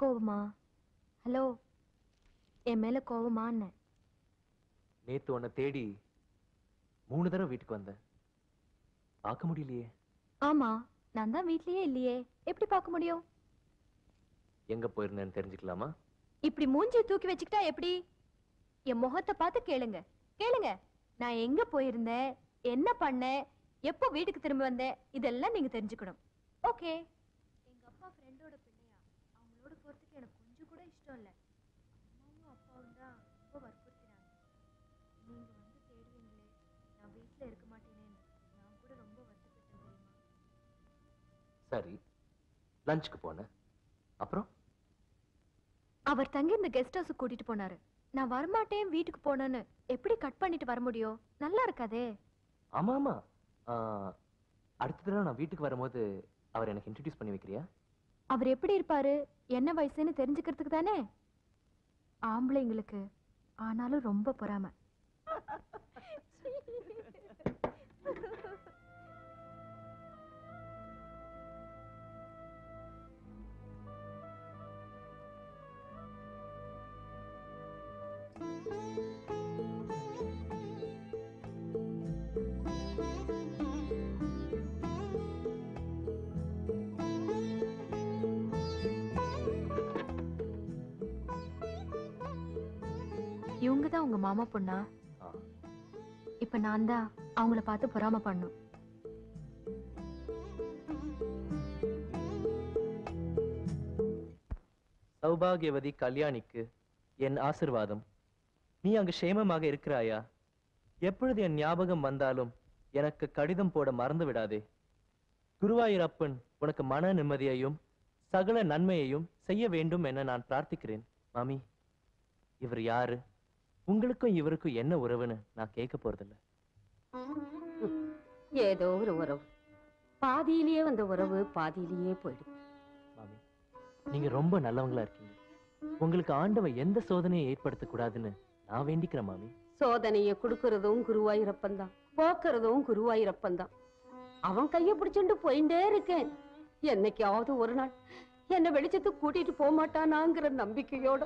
கோவமா? ஹலோ, என் மேல கோவமான்னு? நேத்து உன்னை தேடி 3 தடவை வீட்டுக்கு வந்தேன். பார்க்க முடியலையே. ஆமா, நான் தான் வீட்லயே இல்லையே, எப்படி பார்க்க முடியும்? எங்க போயிருந்தேன்னு தெரிஞ்சுக்கலாமா? இப்படி மூஞ்சி தூக்கி வச்சுக்கிட்டா எப்படி? என் முகத்தை பார்த்து கேளுங்க. கேளுங்க, நான் எங்க போயிருந்தேன், என்ன பண்ணேன், எப்போ வீட்டுக்கு திரும்ப வந்தேன், இதெல்லாம் நீங்க தெரிஞ்சுக்கணும். ஓகே. எங்க அப்பா ஃப்ரெண்டோட பிள்ளையா, அவங்களோட போறதுக்கு எனக்கு கொஞ்சம் கூட இஷ்டம் இல்லை. அம்மாவும் அப்பாவும் தான் ரொம்ப வற்புறுத்தினாங்க. நீங்க வந்து தேடுவீங்களே, நான் வீட்டுல இருக்க மாட்டேனேன்னு நான் கூட ரொம்ப வருத்தப்பட்டேன் தெரியுமா? சரி, லஞ்சுக்கு போனேன். அப்புறம் அவர் தங்கி இந்த கெஸ்ட் ஹவுஸ் கூட்டிட்டு போனாரு. நான் வரமாட்டேன் வீட்டுக்கு போனேன்னு எப்படி கட் பண்ணிட்டு வர முடியும்? நல்லா இருக்காதே. ஆமா ஆமா, அடுத்த தடவை நான் வீட்டுக்கு வரும்போது அவர் எனக்கு இன்ட்ரடியூஸ் பண்ணி வைக்கிறியா? அவர் எப்படி இருப்பாரு, என்ன வயசுன்னு தெரிஞ்சுக்கிறதுக்கு தானே. ஆம்பளைங்களுக்கு ஆனாலும் ரொம்ப பொறாம. இவங்க தான் உங்க மாமா பொண்ணா? இப்ப நான் தான் அவங்கள பார்த்து பொறாம பண்ணும். சௌபாகியவதி கல்யாணிக்கு என் ஆசிர்வாதம். நீ அங்கு சேமமாக இருக்கிறாயா? எப்பொழுது என் ஞாபகம் வந்தாலும் எனக்கு கடிதம் போட மறந்து விடாதே. குருவாயூரப்பன் உனக்கு மன நிம்மதியையும் சகல நன்மையையும் செய்ய வேண்டும் என நான் பிரார்த்திக்கிறேன். மாமி, இவர் யாரு, உங்களுக்கும் இவருக்கும் என்ன உறவுன்னு நான் கேட்க போறதில்ல. ஏதோ ஒரு உறவு, பாதியிலேயே வந்த உறவு பாதியிலேயே போயிடும். மாமி, நீங்க ரொம்ப நல்லவங்களா இருக்கீங்க. உங்களுக்கு ஆண்டவன் எந்த சோதனையை ஏற்படுத்த கூடாதுன்னு நான் வேண்டிக்கிறேன் மாமி. சோதனையை கொடுக்கறதும் குருவாயூரப்பன் தான், போக்குறதும் குருவாயூரப்பன் தான். அவன் கைய பிடிச்சுட்டு போயிட்டே இருக்கேன். என்னைக்காவது ஒரு நாள் என்ன வெளிச்சத்துக்கு கூட்டிட்டு போக மாட்டானாங்கிற நம்பிக்கையோட.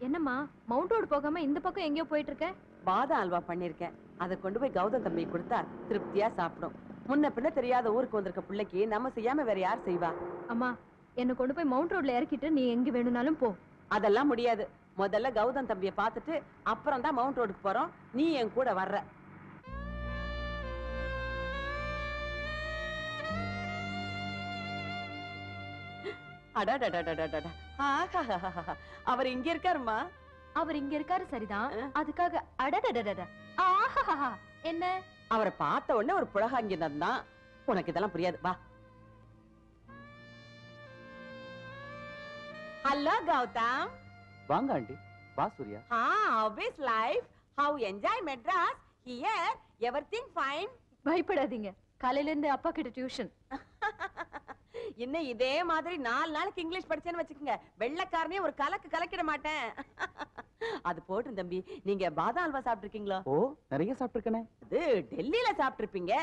என்னம்மா, மவுண்ட் ரோடு போகாம இந்த பக்கம் எங்கேயோ போயிட்டு இருக்க? பாதாம் அல்வா பண்ணிருக்கேன். அதை கொண்டு போய் கௌதம் தம்பி கொடுத்தா திருப்தியா சாப்பிடும். முன்ன பின்ன தெரியாத ஊருக்கு வந்திருக்க பிள்ளைக்கு நம்ம செய்யாம வேற யார் செய்வா? அம்மா, என்ன கொண்டு போய் மவுண்ட் ரோட்ல இறக்கிட்டு நீ எங்க வேணும்னாலும் போ. அதெல்லாம் முடியாது. முதல்ல கௌதம் தம்பியை பார்த்துட்டு அப்புறம் தான் மவுண்ட் ரோடுக்கு போறோம். நீ என் கூட வர்ற. அடடடடடடட. ஆஹாஹாஹா. அவர் இங்க இருக்காருமா? அவர் இங்க இருக்காரு சரிதான், அதுக்காக அடடடடட ஆஹாஹா என்ன? அவரை பார்த்த உடனே ஒரு புலகாங்கிதான் தான். உனக்கு இதெல்லாம் புரியாது, வா. ஹலோ கௌதம். வாங்க ஆண்டி. வா Surya. How is life? How enjoy Madras? Here everything fine. பயப்படாதீங்க, காலையில இருந்து அப்பா கிட்ட டியூஷன். இன்னும் இதே மாதிரி 4 நாளைக்கு இங்கிலீஷ் படிச்சேன்னு வச்சுக்கோங்க, வெள்ளைக்காரனே ஒரு கலக்கு கலக்கிட மாட்டேன். அது போட்டு தம்பி, நீங்க பாதாம் அல்வா சாப்பிட்டுருக்கீங்களா? ஓ, நிறைய சாப்பிட்டுருக்கனே. அது டெல்லியில சாப்பிட்டுருப்பீங்க,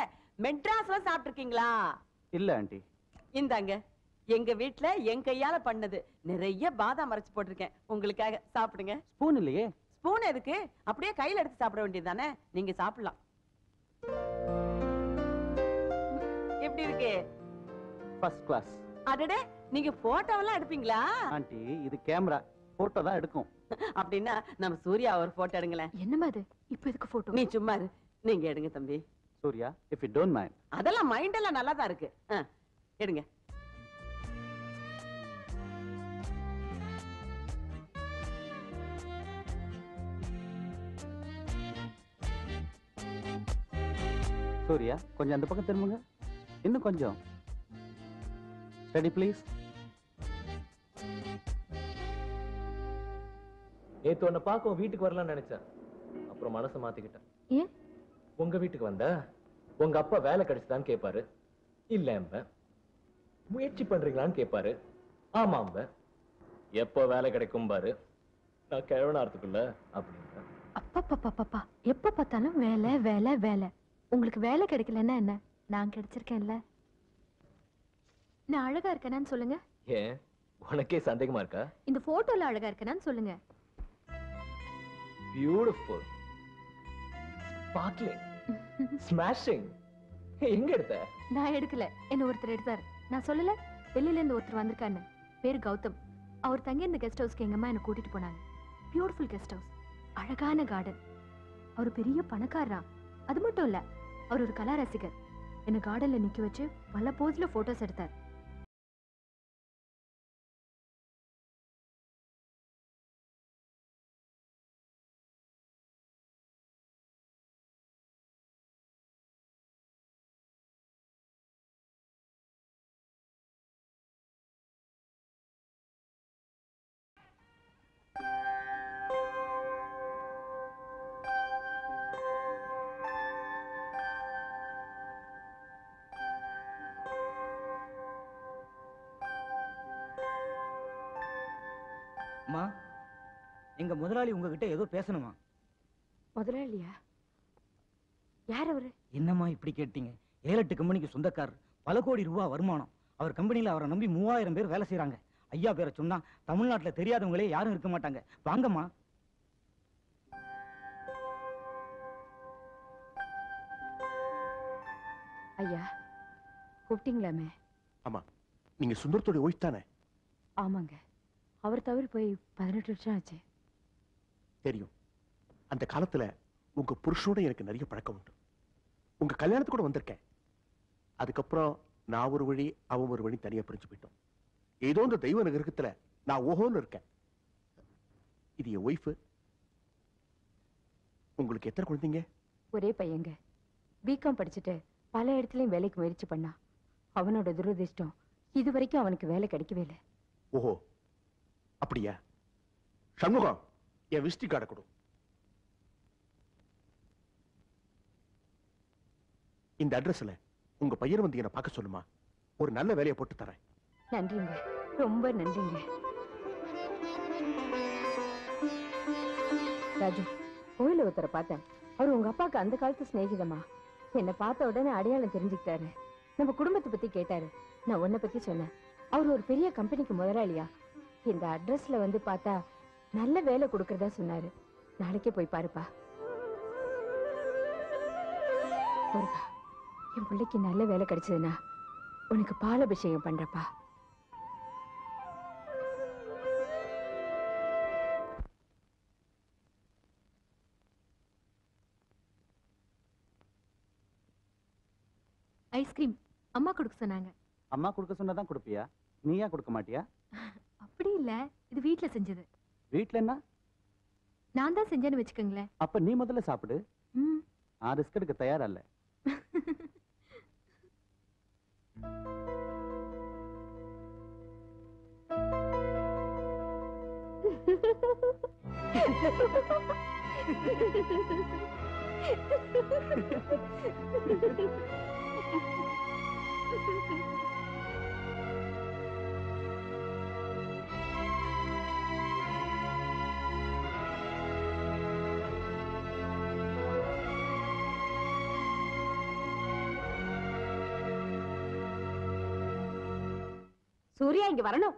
மெட்ராஸ்ல சாப்பிட்டுருக்கீங்களா? இல்ல ஆண்டி. இந்தாங்க, எங்க வீட்டுல என் கையால பண்ணது. நிறைய பாதாம் அரைச்சு போட்டிருக்கேன் உங்களுக்காக, சாப்பிடுங்க. ஸ்பூன் இல்லையே. ஸ்பூன் எதுக்கு? அப்படியே கையில எடுத்து சாப்பிட வேண்டியது தானே. நீங்க சாப்பிடலாம். எப்படி இருக்கு? First class. அடடே, நீங்க போட்டோவெல்லாம் எடுப்பீங்களா? ஆண்டி, இது கேமரா, போட்டோ தான் எடுக்கும். அப்படின்னா நம்ம சூர்யா ஒரு போட்டோ எடுங்களேன். என்னமா அது, இப்ப எதுக்கு போட்டோ? நீ சும்மா இரு, நீங்க எடுங்க தம்பி. Surya, if you don't mind. அதெல்லாம் மைண்ட் எல்லாம் நல்லா தான் இருக்கு. எடுங்க. சூர்யா, கொஞ்சம் அந்த பக்கம் திரும்புங்க. இன்னும் கொஞ்சம். Study please. நேத்து உன்னை பார்க்க வீட்டுக்கு வரலாம்னு நினைச்சேன். அப்புறம் மனசை மாத்திக்கிட்டேன். ஏன்? உங்க வீட்டுக்கு வந்த உங்க அப்பா வேலை கிடைச்சுதான்னு கேட்பாரு. இல்ல, முயற்சி பண்றீங்களான்னு கேட்பாரு. ஆமாம்ப. எப்போ வேலை கிடைக்கும் பாரு, நான் கிழவனார்த்துக்குள்ள அப்படிங்க. அப்பா, எப்ப பார்த்தாலும் வேலை வேலை வேலை. உங்களுக்கு வேலை கிடைக்கலன்னா என்ன, நான் கிடைச்சிருக்கேன்ல. நான் அழகா இருக்கேனான்னு சொல்லுங்க. ஏன் உனக்கே சந்தேகமா இருக்கா? இந்த போட்டோல அழகா இருக்கேனான்னு சொல்லுங்க. Beautiful, sparkling, smashing. எங்க எடுத்த? நான் எடுக்கல, என்ன ஒருத்தர் எடுத்தாரு. நான் சொல்லல டெல்லியில இருந்து ஒருத்தர் வந்திருக்கான்னு. பேரு கௌதம். அவர் தங்கி இந்த கெஸ்ட் ஹவுஸ்க்கு எங்க அம்மா என்ன கூட்டிட்டு போனாங்க. பியூட்டிஃபுல் கெஸ்ட் ஹவுஸ், அழகான கார்டன். அவர் பெரிய பணக்காரரா. அது மட்டும் இல்ல, அவர் ஒரு கலா ரசிகர். என்ன கார்டன்ல நிக்க வச்சு பல போஸ்ல போட்டோஸ் எடுத்தார். அம்மா, எங்க முதலாளி உங்ககிட்ட ஏதோ பேசணுமா? முதலாளியா? யார் அவரு? என்னம்மா இப்படி கேட்டீங்க? 7-8 கம்பெனிக்கு சொந்தக்காரர், பல கோடி ரூபாய் வருமானம். அவர் கம்பெனில அவரை நம்பி 3000 பேர் வேலை செய்யறாங்க. ஐயா பேரை சொன்னா தமிழ்நாட்டுல தெரியாதவங்களே யாரும் இருக்க மாட்டாங்க. வாங்கம்மா. ஐயா கூப்பிட்டீங்களாமே? ஆமா, நீங்க சுந்தரத்தோட ஒய்ஃப் தானே? ஆமாங்க. அவர் தவிர போய் 18 வருஷம் ஆச்சு. தெரியும். அந்த காலத்துல உங்க புருஷனோட எனக்கு நிறைய பழக்கம் உண்டு. உங்க கல்யாணத்துக்கு கூட வந்திருக்கேன். அதுக்கப்புறம் நான் ஒரு வழி, அவன் ஒரு வழி தனியா பிரிஞ்சு போயிட்டோம். ஏதோ இந்த தெய்வ நகரத்துல நான் ஓஹோன்னு இருக்கேன். இது என் ஒய்ஃப். உங்களுக்கு எத்தனை குழந்தைங்க? ஒரே பையங்க. பிகாம் படிச்சுட்டு பல இடத்துலயும் வேலைக்கு முயற்சி பண்ணா. அவனோட துரதிர்ஷ்டம் இது வரைக்கும் அவனுக்கு வேலை கிடைக்கவே இல்லை. ஓஹோ, அப்படியா? சண்முகம், என் விசிட்டி கார்டை கொடு. இந்த அட்ரஸ்ல உங்க பையன் வந்து என்ன பார்க்க சொல்லுமா? ஒரு நல்ல வேலையை போட்டு தரேன். நன்றிங்க, ரொம்ப நன்றிங்க. ராஜு, கோயில ஒருத்தரை பார்த்தேன். அவர் உங்க அப்பாவுக்கு அந்த காலத்து சிநேகிதமா. என்னை பார்த்த உடனே அடையாளம் தெரிஞ்சுக்கிட்டாரு. நம்ம குடும்பத்தை பத்தி கேட்டாரு. நான் உன்னை பத்தி சொன்னேன். அவர் ஒரு பெரிய கம்பெனிக்கு முதலாளியா. இந்த அட்ரஸ்ல வந்து பார்த்தா நல்ல வேலை கொடுக்கறதா சொன்னாரு. நாளைக்கே போய் பாருப்பா. ஒருப்பா, என் பிள்ளைக்கு நல்ல வேலை கிடைச்சதுன்னா உனக்கு பாலாபிஷேகம் பண்றப்பா. ஐஸ்கிரீம் அம்மா கொடுக்க சொன்னாங்க. அம்மா கொடுக்க சொன்னதான் கொடுப்பியா? நீயா கொடுக்க மாட்டியா? அப்படி இல்ல, இது வீட்ல செஞ்சது. வீட்ல என்ன? நான் தான் செஞ்சேன்னு வச்சுக்கோங்களேன். அப்ப நீ முதல்ல சாப்பிடு. நான் ரிஸ்க் எடுக்க தயாரா இல்ல. சூர்யா, இங்க வரணும்.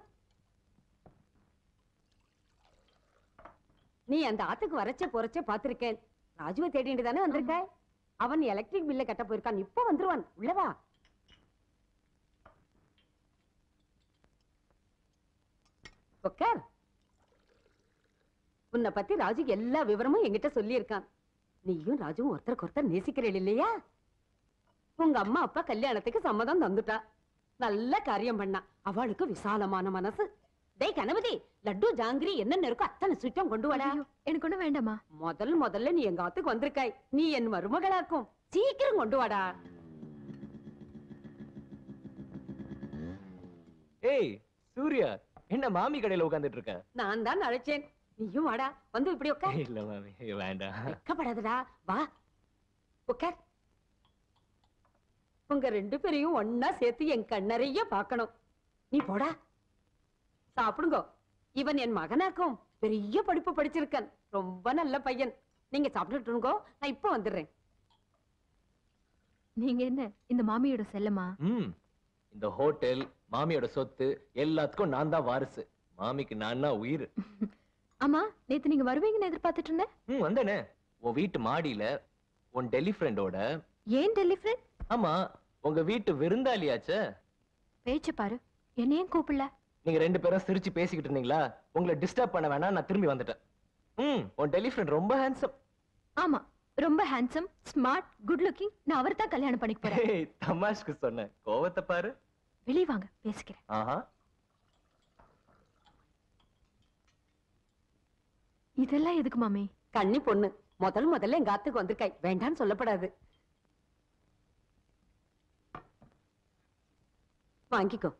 நீ அந்த ஆத்துக்கு வரச்ச போறச்ச பாத்திருக்கேன். ராஜுவை தேடிட்டு தானே வந்திருக்க. அவன் எலக்ட்ரிக் பில்ல கட்ட போயிருக்கான். இப்ப வந்துருவான். உள்ளவா. உட்கார். உன்னை பத்தி ராஜுக்கு எல்லா விவரமும் என்கிட்ட சொல்லி இருக்கான். நீயும் ராஜுவும் ஒருத்தருக்கு ஒருத்தர் நேசிக்கிறீள் இல்லையா? உங்க அம்மா அப்பா கல்யாணத்துக்கு சம்மதம் தந்துட்டா. நல்ல காரியம் பண்ணா. அவளுக்கு விசாலமான மனசு. டேய் கணபதி, லட்டு ஜாங்கிரி என்னென்ன இருக்கோ அத்தனை சுத்தம் கொண்டு வாடா. எனக்கு ஒண்ணு வேண்டாமா? முதல்ல நீ எங்க ஆத்துக்கு வந்திருக்காய். நீ என் மருமகளாக்கும். சீக்கிரம் கொண்டு வாடா. ஏய் சூர்யா, என்ன மாமி கடையில உட்கார்ந்துட்டு இருக்க? நான் தான் அழைச்சேன். நீயும் வாடா. வந்து இப்படி உட்கார். இல்ல மாமி, வேண்டாம். வெக்கப்படாதடா, வா உட்கார். உங்க 2 பேரையும் ஒன்னா சேர்த்து என் கண்ணறைய பார்க்கணும். நீ போடா. சாப்பிடுங்க. இவன் என் மகனாக்கும். பெரிய படிப்பு படிச்சிருக்கான். ரொம்ப நல்ல பையன். நீங்க சாப்பிட்டுட்டுங்கோ, நான் இப்ப வந்துடுறேன். நீங்க என்ன இந்த மாமியோட செல்லமா? இந்த ஹோட்டல் மாமியோட சொத்து எல்லாத்துக்கும் நான் தான் வாரிசு. மாமிக்கு நான் தான் உயிர். ஆமா, நேத்து நீங்க வருவீங்கன்னு எதிர்பார்த்துட்டு இருந்தேன். வந்தேனே. உன் வீட்டு மாடியில உன் டெல்லி ஃப்ரெண்டோட. ஏன் டெல்லி ஃப்ரெண்ட்? ஆமா, உங்க வீட்டு விருந்தாளியாச்சே. பேச்சு பாரு, என்னையும் கூப்பிடல. நீங்க 2 பேரும் சிரிச்சு பேசிக்கிட்டு இருந்தீங்களா, உங்களை டிஸ்டர்ப் பண்ண வேணாம், நான் திரும்பி வந்துட்டேன். உன் டெல்லி ஃப்ரெண்ட் ரொம்ப ஹேண்ட்ஸம். ஆமா, ரொம்ப ஹேண்ட்ஸம், ஸ்மார்ட், குட் லுக்கிங். நான் அவரை தான் கல்யாணம் பண்ணிக்க போறேன். தமாஷ்க்கு சொன்னேன், கோவத்தை பாரு. வெளிய வாங்க, பேசிக்கிறேன். ஆஹா, இதெல்லாம் எதுக்கு மாமி? கன்னி பொண்ணு முதல்ல எங்க ஆத்துக்கு வந்திருக்காய், வேண்டான்னு சொல்லப்படாது. வாங்கிக்கோ.